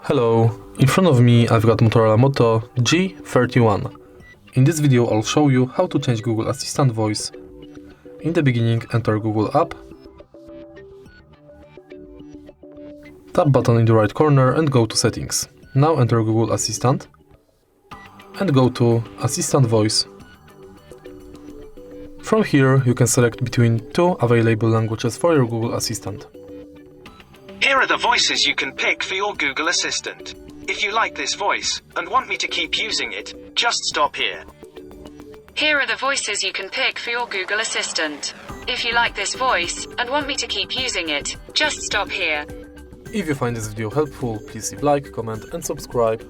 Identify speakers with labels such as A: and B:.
A: Hello, in front of me I've got Motorola Moto G31. In this video I'll show you how to change Google Assistant voice. In the beginning, enter Google app, tap button in the right corner and go to settings. Now enter Google Assistant and go to Assistant Voice. From here you can select between two available languages for your Google Assistant.
B: Here are the voices you can pick for your Google Assistant. If you like this voice and want me to keep using it, just stop here.
C: Here are the voices you can pick for your Google Assistant. If you like this voice and want me to keep using it, just stop here.
A: If you find this video helpful, please leave like, comment and subscribe.